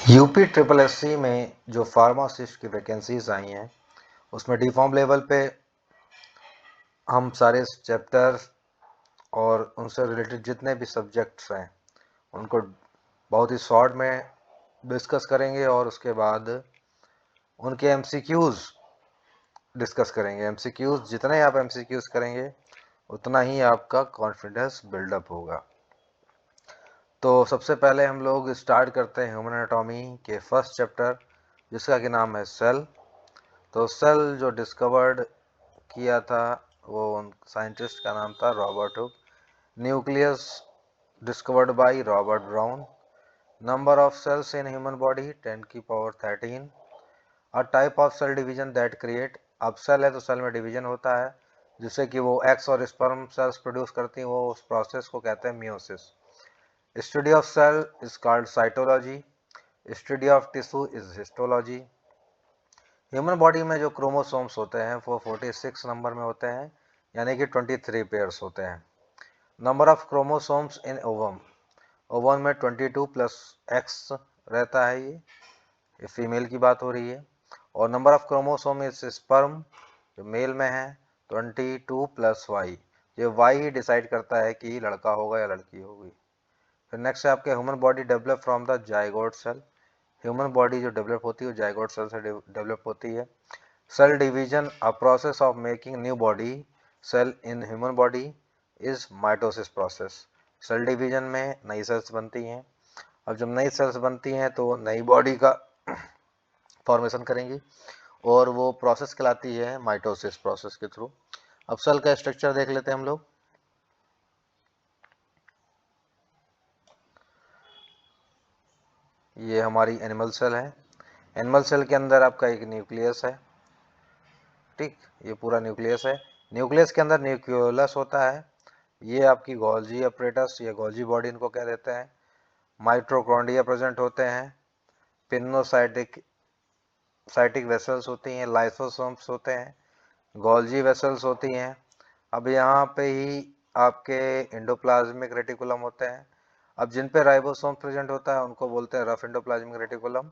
UP triple SC में जो pharmacist की वैकेंसीज आई हैं उसमें डी फॉर्म लेवल पे हम सारे चैप्टर और उनसे रिलेटेड जितने भी सब्जेक्ट्स हैं उनको बहुत ही शॉर्ट में डिस्कस करेंगे और उसके बाद उनके एमसीक्यूज डिस्कस करेंगे। एमसीक्यूज जितने आप एमसीक्यूज करेंगे उतना ही आपका कॉन्फिडेंस बिल्डअप होगा। तो सबसे पहले हम लोग स्टार्ट करते हैं ह्यूमन एनाटॉमी के फर्स्ट चैप्टर जिसका कि नाम है सेल। तो सेल जो डिस्कवर्ड किया था वो साइंटिस्ट का नाम था Robert Hooke. Nucleus discovered by Robert Brown. Number of cells in human body 10 की power 13। A type of cell division that create. अब सेल है तो सेल में डिवीजन होता है जिससे कि वो एक्स और स्पर्म सेल्स प्रोड्यूस करती हैं, वो उस प्रोसेस को कहते हैं meiosis. Study of cell is called cytology. Study of tissue is histology. Human body में जो क्रोमोसोम्स होते हैं वो 46 नंबर में होते हैं, यानी कि 23 पेयर्स होते हैं। Number of chromosomes in ovum, ovum में 22 प्लस एक्स रहता है, ये फीमेल की बात हो रही है। और number of chromosome is sperm जो मेल में है 22 प्लस वाई, ये वाई ही डिसाइड करता है कि लड़का होगा या लड़की होगी। फिर नेक्स्ट है आपके human body develop from the zygote cell. Human body जो डेवलप होती है वो जाइगोट सेल से डेवलप होती है। Cell division a process of making new body cell in human body is mitosis process. Cell division में नई सेल्स बनती हैं। अब जब नई सेल्स बनती हैं तो नई बॉडी का फॉर्मेशन करेंगी और वो प्रोसेस कहलाती है माइटोसिस प्रोसेस के थ्रू। अब सेल का स्ट्रक्चर देख लेते हैं हम लोग। ये हमारी एनिमल सेल है। एनिमल सेल के अंदर आपका एक न्यूक्लियस है, ठीक, ये पूरा न्यूक्लियस है। न्यूक्लियस के अंदर न्यूक्लियोलस होता है, ये आपकी गोल्जी अपरेटस या गोल्जी बॉडी इनको कह देते हैं। माइटोकॉन्ड्रिया प्रेजेंट होते हैं। पिनोसाइटिक साइटिक वेसल्स होती हैं, लाइसोसोम्स होते हैं, गोल्जी वेसल्स होती हैं। अब यहाँ पे ही आपके एंडोप्लाज्मिक रेटिकुलम होते हैं। अब जिन पे राइबोसोम प्रेजेंट होता है उनको बोलते हैं रफ एंडोप्लाज्मिक रेटिकुलम,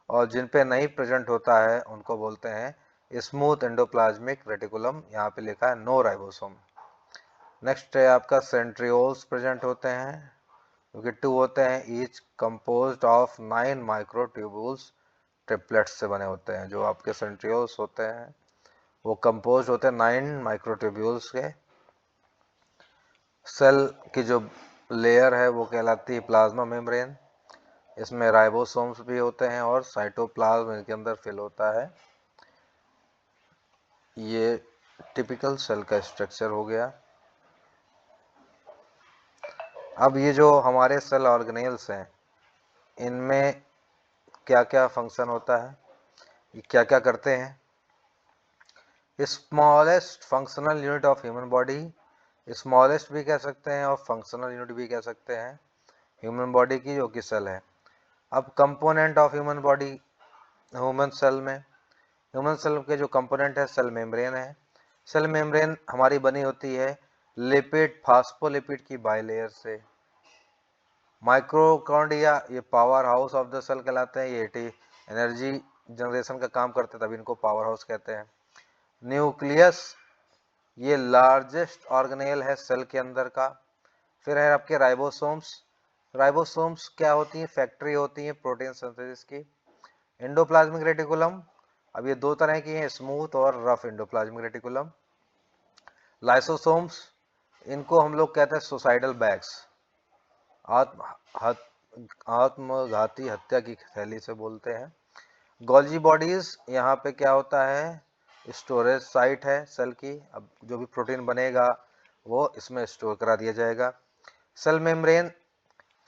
और जिन पे नहीं प्रेजेंट होता है उनको बोलते हैं स्मूथ एंडोप्लाज्मिक रेटिकुलम। यहाँ पे लिखा है नो राइबोसोम। नेक्स्ट है आपका सेंट्रियोल्स प्रेजेंट होते हैं, क्योंकि 2 होते हैं, each composed of 9 microtubules triplets से बने होते हैं। जो आपके सेंट्रियोल्स होते हैं वो कंपोज होते हैं 9 माइक्रोट्यूब्यूल्स के। सेल की जो लेयर है वो कहलाती है प्लाज्मा मेम्ब्रेन। इसमें राइबोसोम्स भी होते हैं और साइटोप्लाज्म इनके अंदर फिल होता है। ये टिपिकल सेल का स्ट्रक्चर हो गया। अब ये जो हमारे सेल ऑर्गेनेल्स हैं इनमें क्या क्या फंक्शन होता है, ये क्या क्या करते हैं। Smallest functional unit of human body, smallest भी कह सकते हैं और फंक्शनल यूनिट भी कह सकते हैं ह्यूमन बॉडी की, जो कि सेल है। अब component of human body, human cell में ह्यूमन सेल के जो कंपोनेंट है सेल मेम्ब्रेन है। सेल मेम्ब्रेन हमारी बनी होती है लिपिड फास्फोलिपिड की बाइलेयर से। माइक्रोकॉन्ड्रिया ये powerhouse of the cell कहलाते हैं, ये एनर्जी जनरेशन का काम करते हैं, तभी इनको पावर हाउस कहते हैं। न्यूक्लियस ये लार्जेस्ट ऑर्गेनेल है सेल के अंदर का। फिर है आपके राइबोसोम्स। राइबोसोम्स क्या होती हैं, फैक्ट्री होती हैं प्रोटीन सिंथेसिस की। एंडोप्लाज्मिक रेटिकुलम, अब ये दो तरह की हैं, स्मूथ और रफ एंडोप्लाज्मिक रेटिकुलम। लाइसोसोम्स इनको हम लोग कहते हैं सुसाइडल बैग्स, आत्मघाती हत्या की थैली से बोलते हैं। गोल्जी बॉडीज, यहाँ पे क्या होता है, स्टोरेज साइट है सेल की। अब जो भी प्रोटीन बनेगा वो इसमें स्टोर करा दिया जाएगा। सेल मेम्ब्रेन,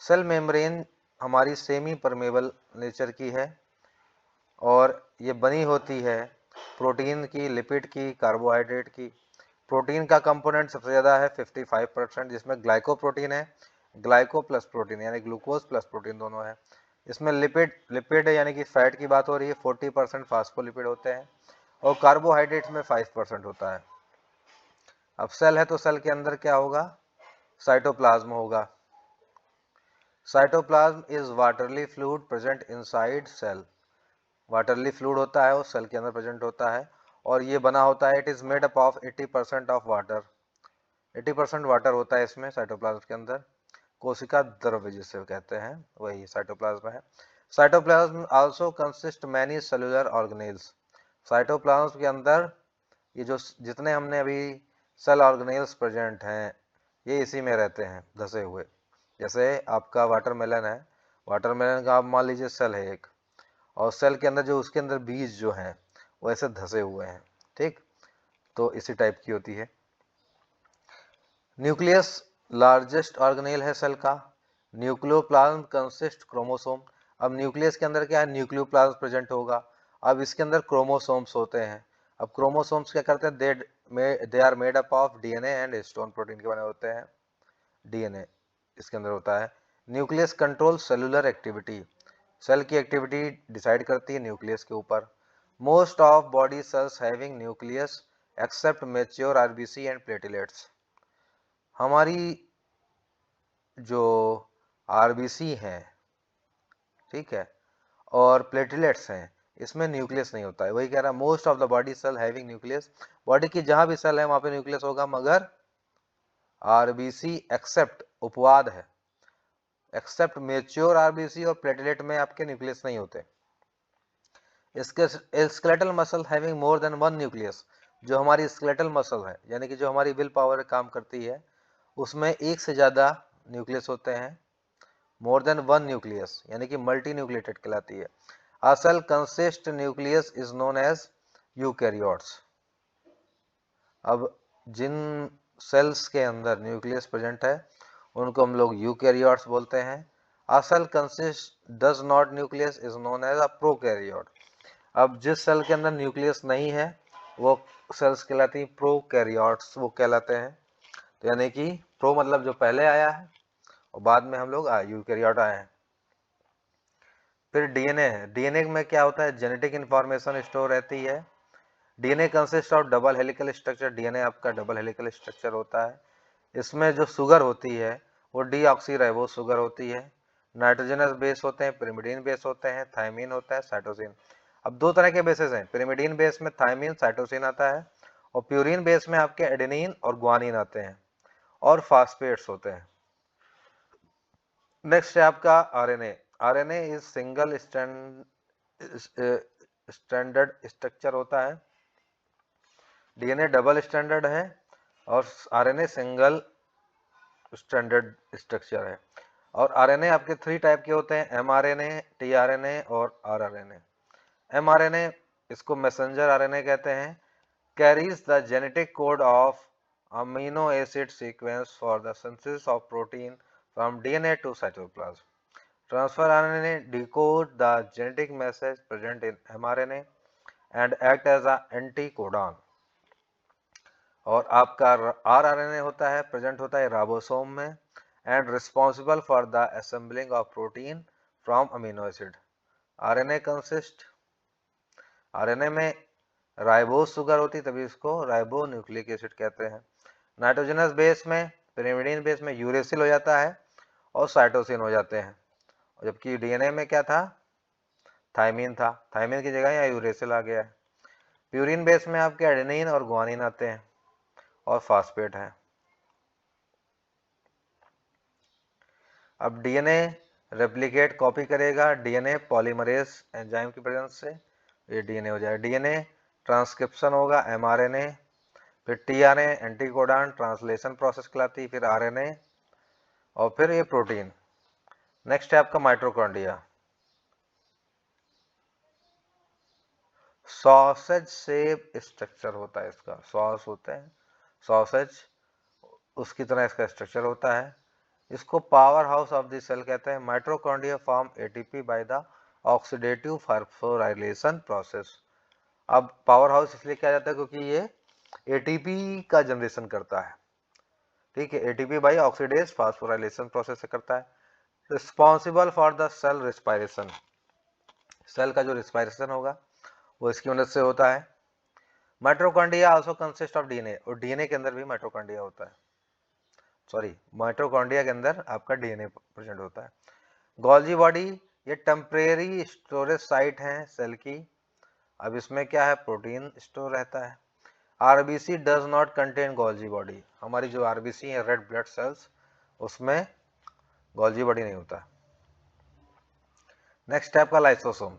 सेल मेम्ब्रेन हमारी सेमी परमेबल नेचर की है और ये बनी होती है प्रोटीन की, लिपिड की, कार्बोहाइड्रेट की। प्रोटीन का कंपोनेंट सबसे ज़्यादा है 55%, जिसमें ग्लाइकोप्रोटीन है, ग्लाइको प्लस प्रोटीन यानी ग्लूकोज प्लस प्रोटीन दोनों है। इसमें लिपिड यानी कि फैट की बात हो रही है, 40% फास्फोलिपिड होते हैं और कार्बोहाइड्रेट्स में 5% होता है। अब सेल है तो सेल के अंदर क्या होगा, साइटोप्लाज्म होगा। Cytoplasm is waterly fluid present inside cell. Waterly fluid होता है, वो सेल के अंदर प्रेजेंट होता है और ये बना होता है, it is made up of 80% of water. 80% water होता है इसमें साइटोप्लाज्म के अंदर। कोशिका द्रव्य जिसे कहते हैं वही साइटोप्लाज्म है। Cytoplasm also consist many cellular organelles. Cytoplasm के अंदर ये जो जितने हमने अभी सेल ऑर्गेनेल्स प्रेजेंट हैं ये इसी में रहते हैं धसे हुए। जैसे आपका वाटरमेलन है, वाटरमेलन का आप मान लीजिए सेल है एक, और सेल के अंदर जो उसके अंदर बीज जो हैं वो ऐसे धसे हुए हैं, ठीक। तो इसी टाइप की होती है। न्यूक्लियस लार्जेस्ट ऑर्गेनेल है सेल का। Nucleoplasm consist chromosome. अब न्यूक्लियस के अंदर क्या है, न्यूक्लियोप्लाज्म प्रेजेंट होगा। अब इसके अंदर क्रोमोसोम्स होते हैं। अब क्रोमोसोम्स क्या करते हैं, they are made up of DNA and histone protein के बने होते हैं। डीएनए इसके अंदर होता है। Nucleus control cellular activity. Cell की एक्टिविटी डिसाइड करती है न्यूक्लियस के ऊपर। Most of body cells having nucleus except mature RBC and platelets. हमारी जो आरबीसी हैं, ठीक है, और प्लेटलेट्स हैं, इसमें न्यूक्लियस नहीं होता है। वही कह रहा है, most of the body cell having nucleus. Body की जहां भी सेल है वहां पे न्यूक्लियस होगा, मगर आरबीसी एक्सेप्ट उपवाद है, एक्सेप्ट मैच्योर आरबीसी और प्लेटलेट में आपके न्यूक्लियस नहीं होते। इसके skeletal muscle having more than one nucleus. जो हमारी स्केलेटल मसल है, यानी कि जो हमारी विल पावर काम करती है, उसमें एक से ज्यादा न्यूक्लियस होते हैं। मोर देन वन न्यूक्लियस यानी कि मल्टी न्यूक्लिएटेड कहलाती है। A cell consist nucleus is known as eukaryotes. अब जिन सेल्स के अंदर न्यूक्लियस प्रेजेंट है उनको हम लोग यूकैरियोट्स बोलते हैं। A cell consist does not nucleus is known as a prokaryote. अब जिस सेल के अंदर न्यूक्लियस नहीं है वो सेल्स कहलाती हैं प्रोकैरियोट्स, वो कहलाते हैं। तो यानी कि प्रो मतलब जो पहले आया है और बाद में हम लोग यूकैरियोट आए हैं। फिर डीएनए है। डीएनए में क्या होता है, जेनेटिक इंफॉर्मेशन स्टोर रहती है। DNA consist of double helical structure. DNA आपका डबल हेलिकल स्ट्रक्चर होता है। इसमें जो शुगर होती है वो डीऑक्सीराइबोस शुगर होती है। नाइट्रोजनस बेस होते हैं, पिरिमिडीन बेस होते हैं, थायमीन होता है, साइटोसिन। अब दो तरह के बेसेस हैं, पिरिमिडीन बेस में थायमीन साइटोसिन आता है और प्यूरिन बेस में आपके एडेनिन और ग्वानिन आते हैं और फास्फेट्स होते हैं। नेक्स्ट है आपका RNA. RNA is single standard structure होता है। डीएनए डबल स्टैंडर्ड है और आरएनए सिंगल स्टैंडर्ड स्ट्रक्चर है। और आरएनए आपके थ्री टाइप के होते हैं, एमआरएनए, टीआरएनए और आरआरएनए। एमआरएनए इसको मैसेंजर आरएनए कहते हैं, carries the genetic code of amino acid sequence for the synthesis of protein from DNA to cytoplasm. Transfer RNA decode the genetic message present in mRNA and act as a anticodon. और आपका rRNA होता है, present होता है ribosome में and responsible for the assembling of protein from amino acid. RNA consist, RNA में ribose sugar होती है तभी इसको राइबो न्यूक्लिक एसिड कहते हैं। नाइट्रोजनस बेस में, पिरिमिडीन बेस में यूरेसिल हो जाता है और साइटोसिन हो जाते हैं। जबकि डीएनए में क्या था, थायमीन था, थायमीन की जगह यहाँ यूरेसिल आ गया है। प्यूरिन बेस में आपके एडेनिन और ग्वानिन आते हैं और फास्फेट है। अब डीएनए रेप्लिकेट कॉपी करेगा डीएनए पॉलीमरेज एंजाइम की प्रेजेंस से, ये डीएनए हो जाएगा। डीएनए ट्रांसक्रिप्शन होगा एमआरएनए, फिर टीआरएनए एंटीकोडॉन ट्रांसलेशन प्रोसेस कहलाती, फिर आरएनए और फिर ये प्रोटीन। नेक्स्ट है आपका माइटोकॉन्ड्रिया। सॉसेज शेप स्ट्रक्चर होता है इसका, सॉस होता है सॉसेज, उसकी तरह इसका स्ट्रक्चर होता है। इसको powerhouse of the cell कहते हैं। Mitochondria form ATP by the oxidative phosphorylation process. अब पावर हाउस इसलिए कहा जाता है क्योंकि ये एटीपी का जनरेशन करता है, ठीक है, ATP by oxidase phosphorylation process से करता है। Responsible for the cell respiration, cell का जो रिस्पायरेशन होगा वो इसकी मदद से होता है। Mitochondria also consist of DNA, और डीएनए के अंदर भी माइटोकॉन्ड्रिया होता है, सॉरी माइटोकॉन्ड्रिया के अंदर आपका डीएनए प्रेजेंट होता है। गोल्जी बॉडी ये टेम्परेरी स्टोरेज साइट है सेल की। अब इसमें क्या है, प्रोटीन स्टोर रहता है। RBC does not contain Golgi body, हमारी जो आरबीसी है रेड ब्लड सेल्स, उसमें गोल्जी बॉडी नहीं होता। नेक्स्ट टाइप का lysosome.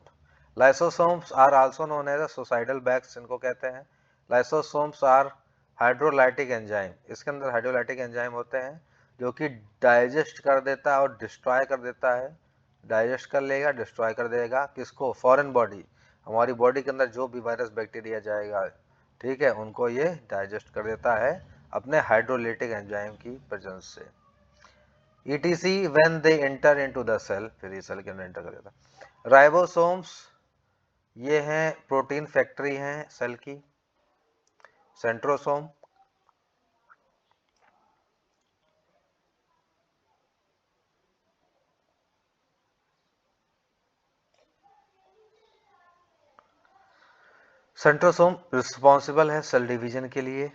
Lysosomes are also known as suicidal bags, इनको कहते हैं। लाइसोसोम्स आर हाइड्रोलाइटिक एंजाइम, इसके अंदर हाइड्रोलाइटिक एंजाइम होते हैं जो कि डाइजेस्ट कर देता है और डिस्ट्रॉय कर देता है। डाइजेस्ट कर लेगा, डिस्ट्रॉय कर देगा किसको, फॉरेन बॉडी, हमारी बॉडी के अंदर जो भी वायरस बैक्टीरिया जाएगा, ठीक है, उनको ये डाइजेस्ट कर देता है अपने हाइड्रोलाइटिक एंजाइम की प्रेजेंस से। ETC when they enter into the cell, फिर ये सेल के अंदर एंटर कर देता है। राइबोसोम्स ये हैं प्रोटीन फैक्ट्री हैं सेल की। सेंट्रोसोम सेंट्रोसोम रिस्पॉन्सिबल है सेल डिवीजन के लिए।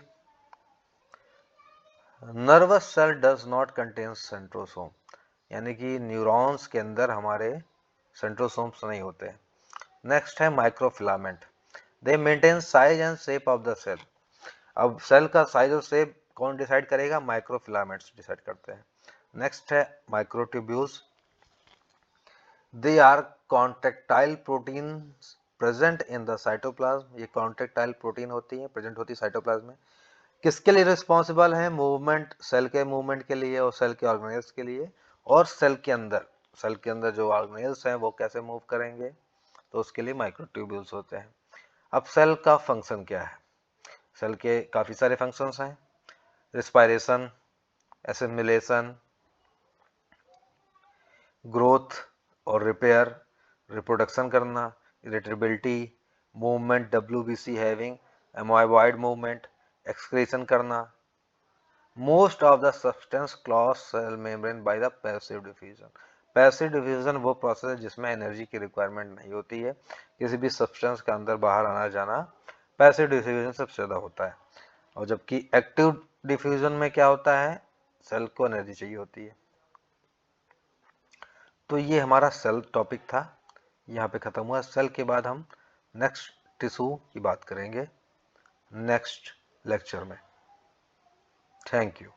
Nervous cell does not contain centrosome, यानी कि न्यूरॉन्स के अंदर हमारे सेंट्रोसोम्स नहीं होते। नेक्स्ट है microfilament, they maintain size and shape of the cell. अब सेल का साइज और शेप कौन डिसाइड करेगा, माइक्रोफिलामेंट्स डिसाइड करते हैं। नेक्स्ट है microtubules, they are contractile protein present in the cytoplasm, ये कॉन्ट्रेक्टाइल प्रोटीन होती है, प्रेजेंट होती है साइटोप्लाज्म में। किसके लिए रिस्पॉन्सिबल है, मूवमेंट, सेल के मूवमेंट के लिए और सेल के ऑर्गेनेल्स के लिए। और सेल के अंदर जो ऑर्गेनेल्स हैं वो कैसे मूव करेंगे, तो उसके लिए माइक्रोट्यूब्यूल्स होते हैं। अब सेल का फंक्शन क्या है, सेल के काफ़ी सारे फंक्शंस हैं। रिस्पायरेशन, एसिमिलेशन, ग्रोथ और रिपेयर, रिप्रोडक्शन करना, irritability, movement, WBC having, amoeboid movement, excretion करना। Most of the substance cross cell membrane by the passive diffusion. Passive diffusion वो प्रोसेस है जिसमें एनर्जी की रिक्वायरमेंट नहीं होती है, किसी भी सब्सटेंस का अंदर बाहर आना जाना पैसिव डिफ्यूजन सबसे ज़्यादा होता है। और जबकि एक्टिव डिफ्यूजन में क्या होता है, सेल को एनर्जी चाहिए होती है। तो ये हमारा सेल टॉपिक था, यहाँ पे ख़त्म हुआ। सेल के बाद हम नेक्स्ट टिश्यू की बात करेंगे नेक्स्ट लेक्चर में। Thank you.